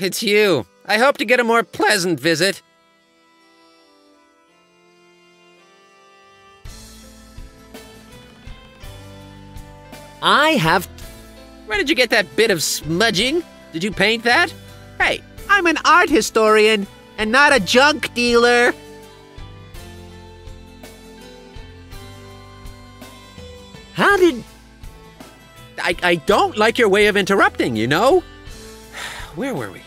it's you. I hope to get a more pleasant visit. I have... Where did you get that bit of smudging? Did you paint that? Hey, I'm an art historian and not a junk dealer. How did... I don't like your way of interrupting, you know? Where were we?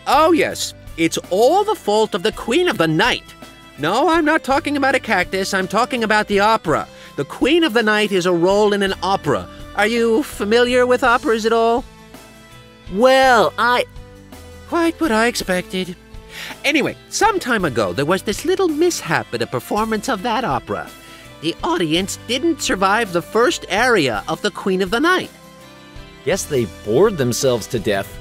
Oh, yes. It's all the fault of the Queen of the Night. No, I'm not talking about a cactus. I'm talking about the opera. The Queen of the Night is a role in an opera. Are you familiar with operas at all? Well, Quite what I expected. Anyway, some time ago, there was this little mishap at a performance of that opera. The audience didn't survive the first aria of the Queen of the Night. Guess they bored themselves to death.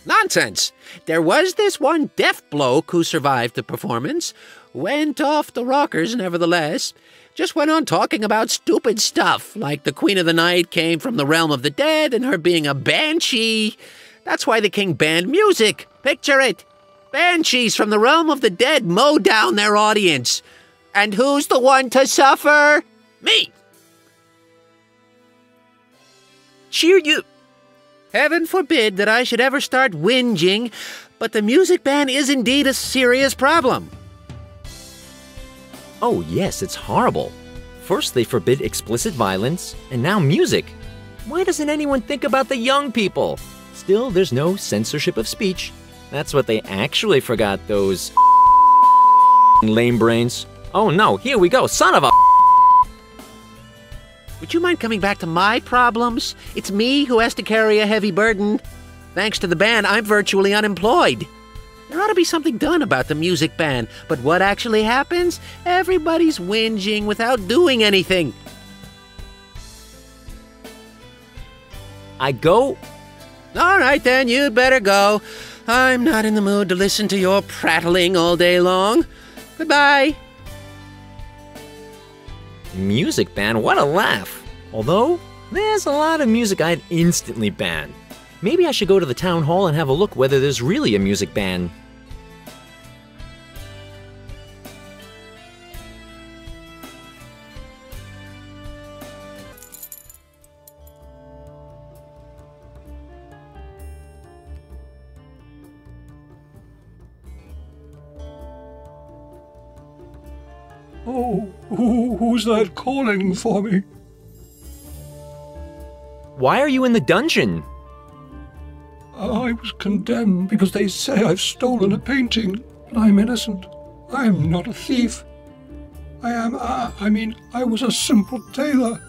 Nonsense! There was this one deaf bloke who survived the performance. Went off the rockers, nevertheless. Just went on talking about stupid stuff, like the Queen of the Night came from the realm of the dead and her being a banshee. That's why the king banned music. Picture it. Banshees from the realm of the dead mow down their audience. And who's the one to suffer? Me! Cheer you... Heaven forbid that I should ever start whinging, but the music ban is indeed a serious problem. Oh yes, it's horrible. First they forbid explicit violence, and now music. Why doesn't anyone think about the young people? Still, there's no censorship of speech. That's what they actually forgot, those lame brains. Oh no, here we go, son of a... Would you mind coming back to my problems? It's me who has to carry a heavy burden. Thanks to the ban, I'm virtually unemployed. There ought to be something done about the music ban, but what actually happens? Everybody's whinging without doing anything. I go... All right then, you'd better go. I'm not in the mood to listen to your prattling all day long. Goodbye. Music ban? What a laugh. Although, there's a lot of music I'd instantly ban. Maybe I should go to the town hall and have a look whether there's really a music ban. Oh, who's that calling for me? Why are you in the dungeon? I was condemned because they say I've stolen a painting, and I'm innocent. I'm not a thief. I was a simple tailor.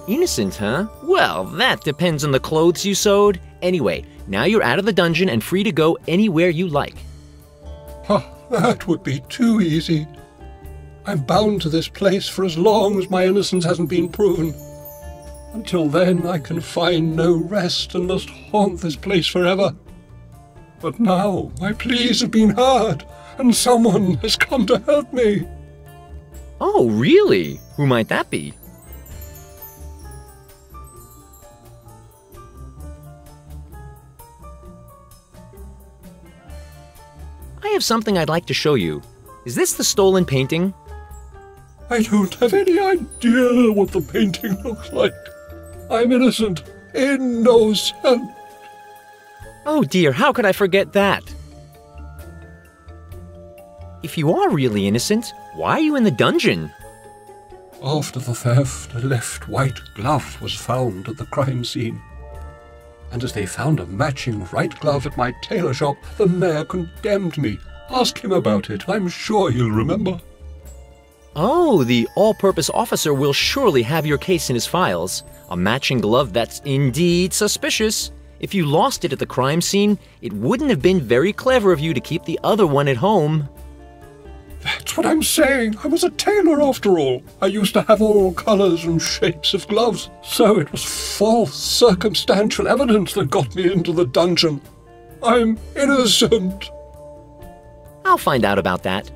Innocent, huh? Well, that depends on the clothes you sewed. Anyway, now you're out of the dungeon and free to go anywhere you like. That would be too easy. I'm bound to this place for as long as my innocence hasn't been proven. Until then, I can find no rest and must haunt this place forever. But now, my pleas have been heard, and someone has come to help me. Oh, really? Who might that be? I have something I'd like to show you. Is this the stolen painting? I don't have any idea what the painting looks like. I'm innocent, innocent. Oh dear, how could I forget that? If you are really innocent, why are you in the dungeon? After the theft, a left white glove was found at the crime scene. And as they found a matching right glove at my tailor shop, the mayor condemned me. Ask him about it. I'm sure he'll remember. Oh, the all-purpose officer will surely have your case in his files. A matching glove, that's indeed suspicious. If you lost it at the crime scene, it wouldn't have been very clever of you to keep the other one at home. That's what I'm saying. I was a tailor after all. I used to have all colors and shapes of gloves. So it was false, circumstantial evidence that got me into the dungeon. I'm innocent. I'll find out about that.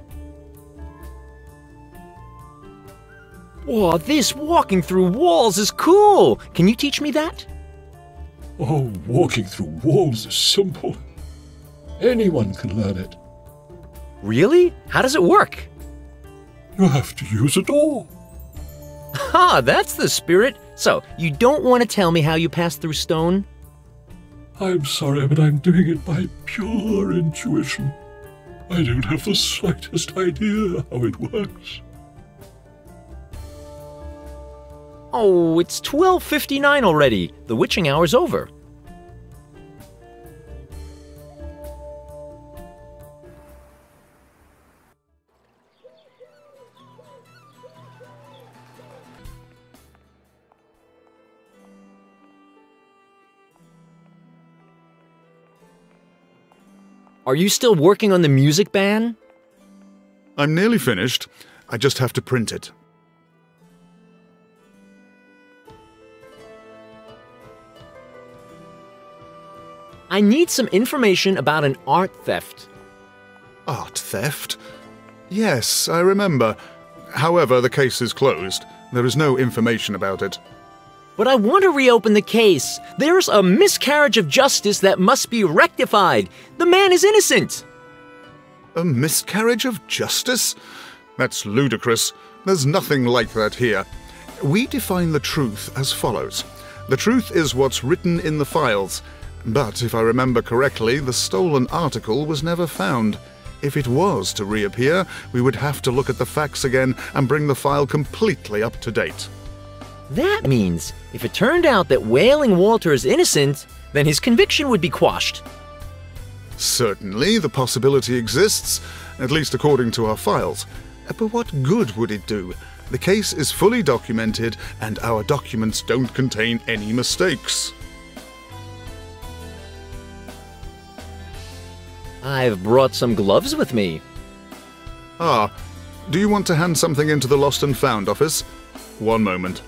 Whoa, this walking through walls is cool! Can you teach me that? Oh, walking through walls is simple. Anyone can learn it. Really? How does it work? You have to use a door. Ah, that's the spirit. So, you don't want to tell me how you pass through stone? I'm sorry, but I'm doing it by pure intuition. I don't have the slightest idea how it works. Oh, it's 12:59 already. The witching hour's over. Are you still working on the music ban? I'm nearly finished. I just have to print it. I need some information about an art theft. Art theft? Yes, I remember. However, the case is closed. There is no information about it. But I want to reopen the case. There's a miscarriage of justice that must be rectified. The man is innocent. A miscarriage of justice? That's ludicrous. There's nothing like that here. We define the truth as follows. The truth is what's written in the files. But if I remember correctly, the stolen article was never found. If it was to reappear, we would have to look at the facts again and bring the file completely up to date. That means if it turned out that Wailing Walter is innocent, then his conviction would be quashed. Certainly, the possibility exists, at least according to our files. But what good would it do? The case is fully documented, and our documents don't contain any mistakes. I've brought some gloves with me. Ah, do you want to hand something into the Lost and Found office? One moment.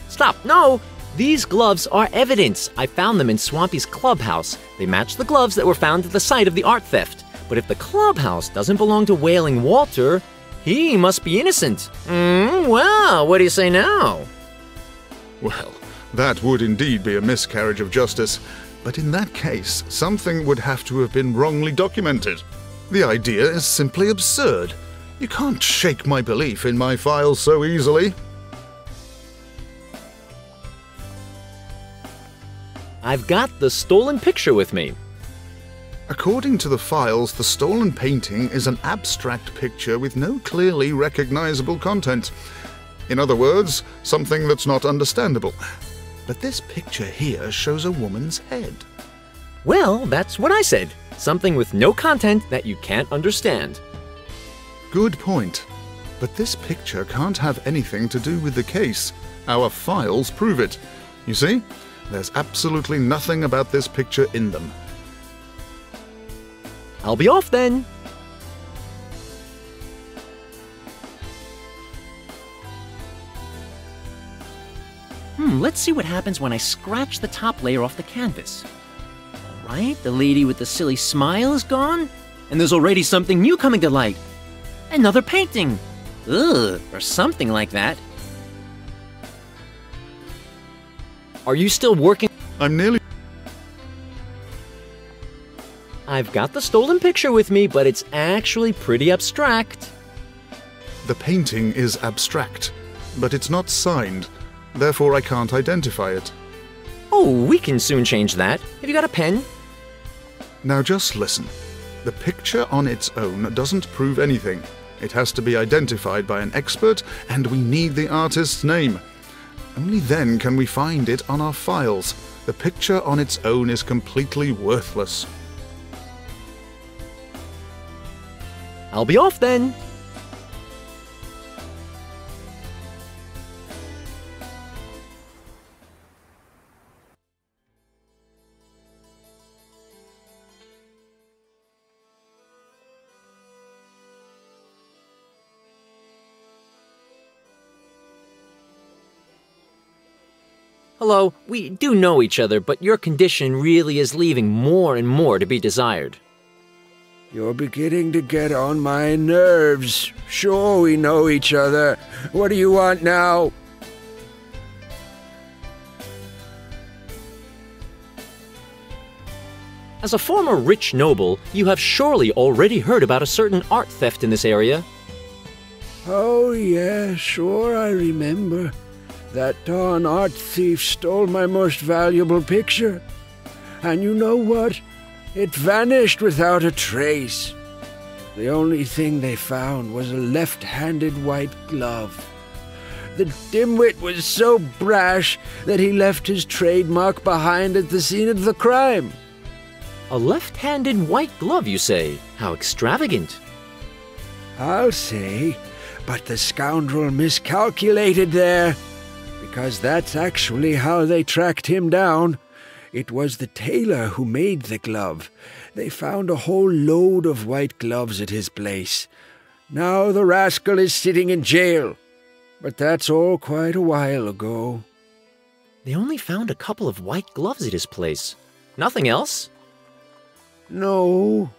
Stop, no! These gloves are evidence. I found them in Swampy's clubhouse. They match the gloves that were found at the site of the art theft. But if the clubhouse doesn't belong to Wailing Walter, he must be innocent. Well, what do you say now? Well, that would indeed be a miscarriage of justice. But in that case, something would have to have been wrongly documented. The idea is simply absurd. You can't shake my belief in my files so easily. I've got the stolen picture with me. According to the files, the stolen painting is an abstract picture with no clearly recognizable content. In other words, something that's not understandable. But this picture here shows a woman's head. Well, that's what I said. Something with no content that you can't understand. Good point. But this picture can't have anything to do with the case. Our files prove it. You see? There's absolutely nothing about this picture in them. I'll be off then. Let's see what happens when I scratch the top layer off the canvas. All right, the lady with the silly smile is gone, and there's already something new coming to light. Another painting. Ugh, or something like that. Are you still working? I'm nearly... I've got the stolen picture with me, but it's actually pretty abstract. The painting is abstract, but it's not signed. Therefore, I can't identify it. Oh, we can soon change that. Have you got a pen? Now just listen. The picture on its own doesn't prove anything. It has to be identified by an expert, and we need the artist's name. Only then can we find it on our files. The picture on its own is completely worthless. I'll be off then. Hello, we do know each other, but your condition really is leaving more and more to be desired. You're beginning to get on my nerves. Sure, we know each other. What do you want now? As a former rich noble, you have surely already heard about a certain art theft in this area. Oh, yeah, sure, I remember. That darn art thief stole my most valuable picture. And you know what? It vanished without a trace. The only thing they found was a left-handed white glove. The dimwit was so brash that he left his trademark behind at the scene of the crime. A left-handed white glove, you say? How extravagant. I'll say, but the scoundrel miscalculated there, because that's actually how they tracked him down. It was the tailor who made the glove. They found a whole load of white gloves at his place. Now the rascal is sitting in jail. But that's all quite a while ago. They only found a couple of white gloves at his place. Nothing else? No.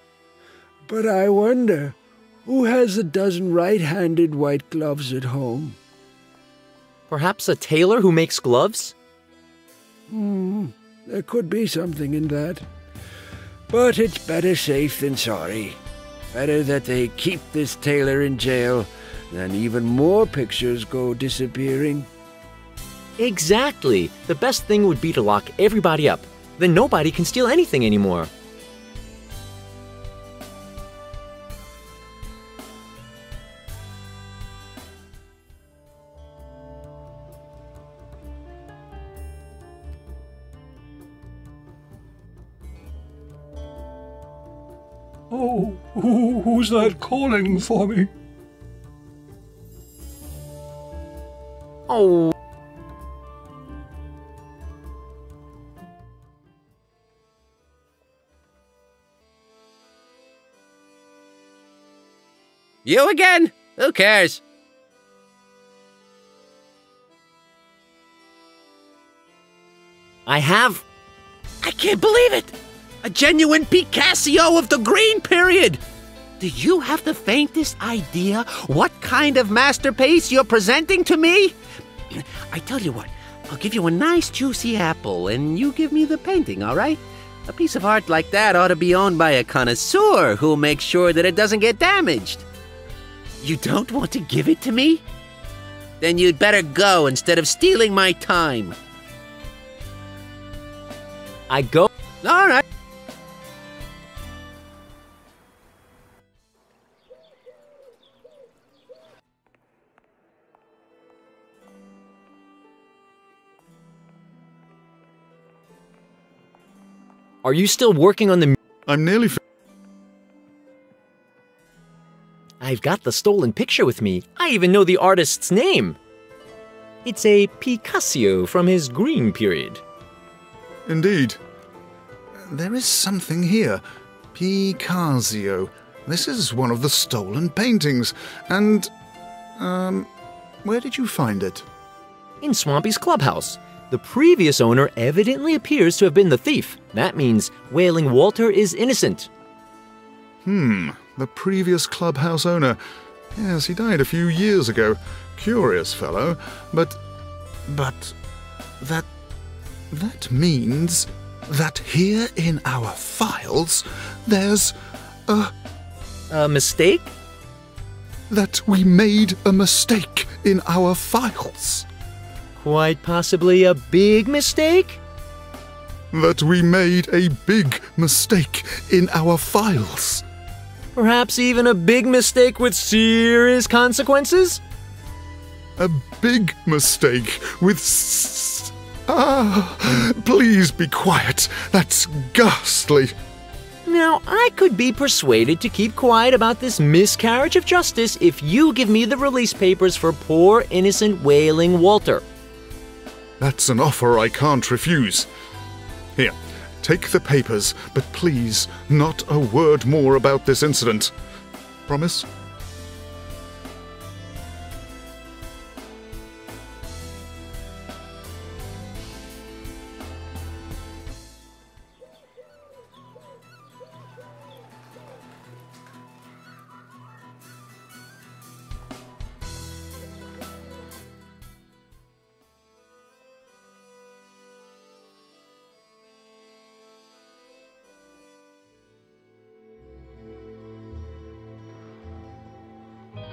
But I wonder, who has a dozen right-handed white gloves at home? Perhaps a tailor who makes gloves? There could be something in that. But it's better safe than sorry. Better that they keep this tailor in jail than even more pictures go disappearing. Exactly. The best thing would be to lock everybody up. Then nobody can steal anything anymore. Oh, who's that calling for me? Oh. You again? Who cares? I can't believe it! A genuine Picasso of the Green Period! Do you have the faintest idea what kind of masterpiece you're presenting to me? I tell you what, I'll give you a nice juicy apple and you give me the painting, all right? A piece of art like that ought to be owned by a connoisseur who'll make sure that it doesn't get damaged. You don't want to give it to me? Then you'd better go instead of stealing my time. go. All right. Are you still working on the... I'm nearly I've got the stolen picture with me. I even know the artist's name. It's a Picasso from his Green Period. Indeed. There is something here. Picasso. This is one of the stolen paintings. And, where did you find it? In Swampy's clubhouse. The previous owner evidently appears to have been the thief. That means Wailing Walter is innocent. The previous clubhouse owner. Yes, he died a few years ago. Curious fellow. But that means that here in our files there's A mistake? that we made a mistake in our files. Quite possibly a big mistake? That we made a big mistake in our files. Perhaps even a big mistake with serious consequences? A big mistake with please be quiet. That's ghastly. Now, I could be persuaded to keep quiet about this miscarriage of justice if you give me the release papers for poor innocent Wailing Walter. That's an offer I can't refuse. Here, take the papers, but please, not a word more about this incident. Promise?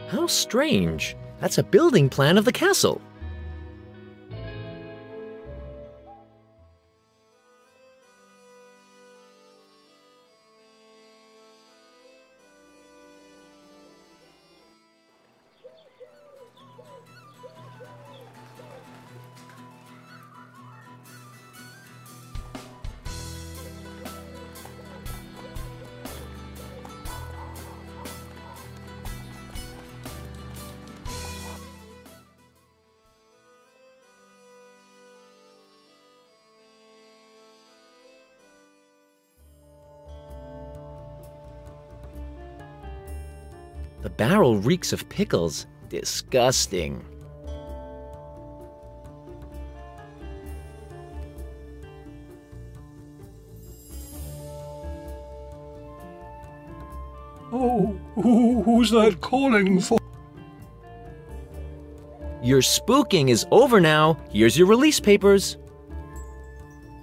How strange. That's a building plan of the castle. The barrel reeks of pickles. Disgusting. Oh, who's that calling for? Your spooking is over now. Here's your release papers.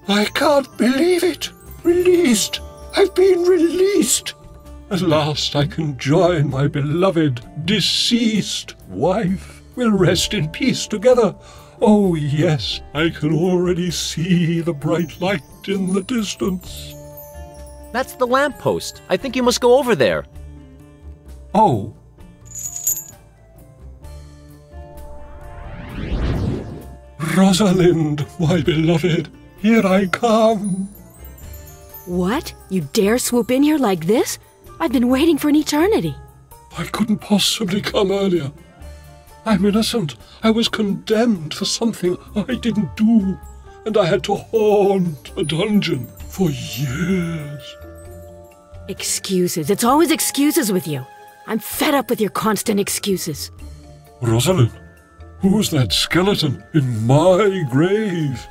I can't believe it! Released! I've been released! At last I can join my beloved, deceased wife. We'll rest in peace together. Oh, yes, I can already see the bright light in the distance. That's the lamppost. I think you must go over there. Oh. Rosalind, my beloved, here I come. What? You dare swoop in here like this? I've been waiting for an eternity. I couldn't possibly come earlier. I'm innocent. I was condemned for something I didn't do, and I had to haunt a dungeon for years. Excuses. It's always excuses with you. I'm fed up with your constant excuses. Rosalind, who's that skeleton in my grave?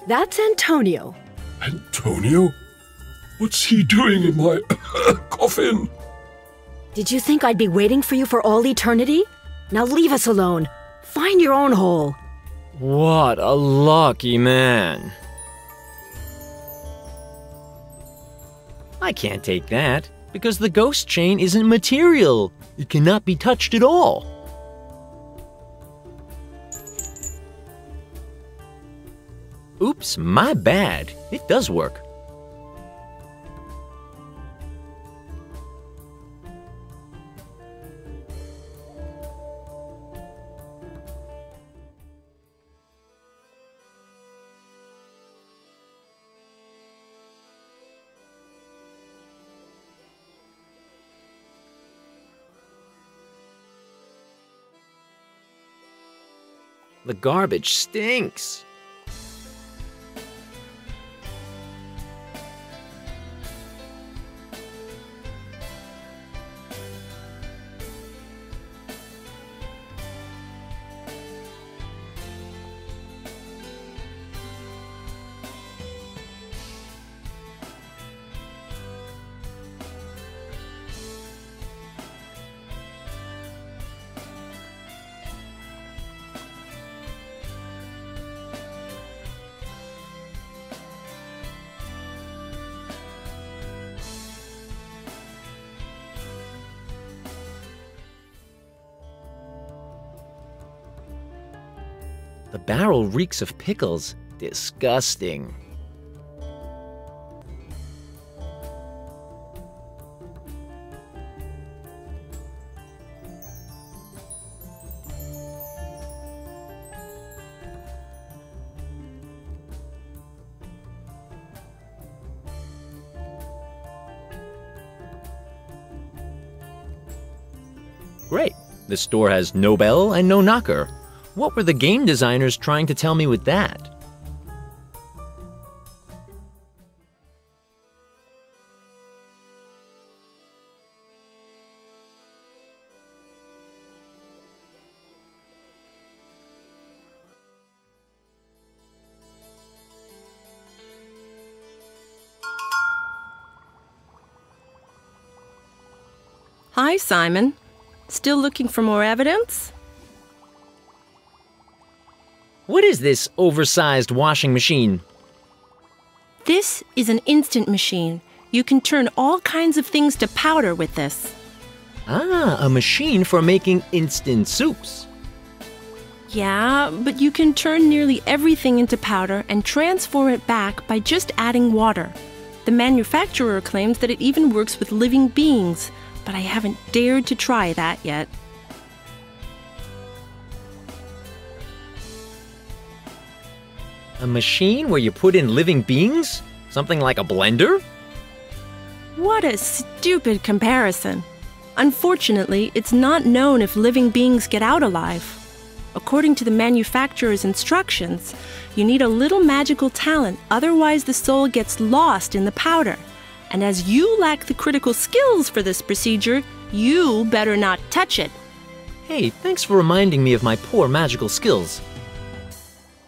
That's Antonio. Antonio? What's he doing in my coffin? Did you think I'd be waiting for you for all eternity? Now leave us alone. Find your own hole. What a lucky man. I can't take that, because the ghost chain isn't material. It cannot be touched at all. Oops, my bad. It does work. The garbage stinks. The barrel reeks of pickles. Disgusting. Great. The store has no bell and no knocker. What were the game designers trying to tell me with that? Hi, Simon. Still looking for more evidence? What is this oversized washing machine? This is an instant machine. You can turn all kinds of things to powder with this. Ah, a machine for making instant soups. Yeah, but you can turn nearly everything into powder and transform it back by just adding water. The manufacturer claims that it even works with living beings, but I haven't dared to try that yet. A machine where you put in living beings? Something like a blender? What a stupid comparison. Unfortunately, it's not known if living beings get out alive. According to the manufacturer's instructions, you need a little magical talent, otherwise the soul gets lost in the powder. And as you lack the critical skills for this procedure, you better not touch it. Hey, thanks for reminding me of my poor magical skills.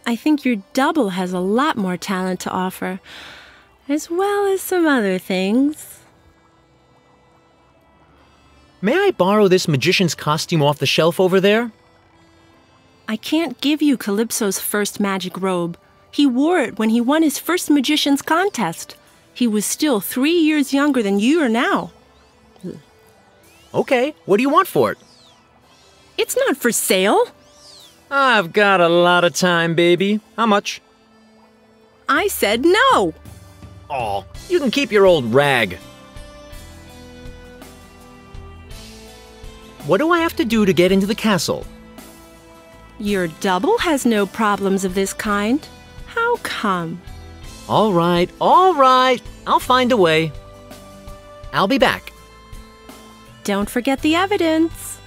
I think your double has a lot more talent to offer, as well as some other things. May I borrow this magician's costume off the shelf over there? I can't give you Calypso's first magic robe. He wore it when he won his first magician's contest. He was still 3 years younger than you are now. Okay, what do you want for it? It's not for sale. I've got a lot of time, baby. How much? I said no. Aw, you can keep your old rag. What do I have to do to get into the castle? Your double has no problems of this kind. How come? All right, I'll find a way. I'll be back. Don't forget the evidence.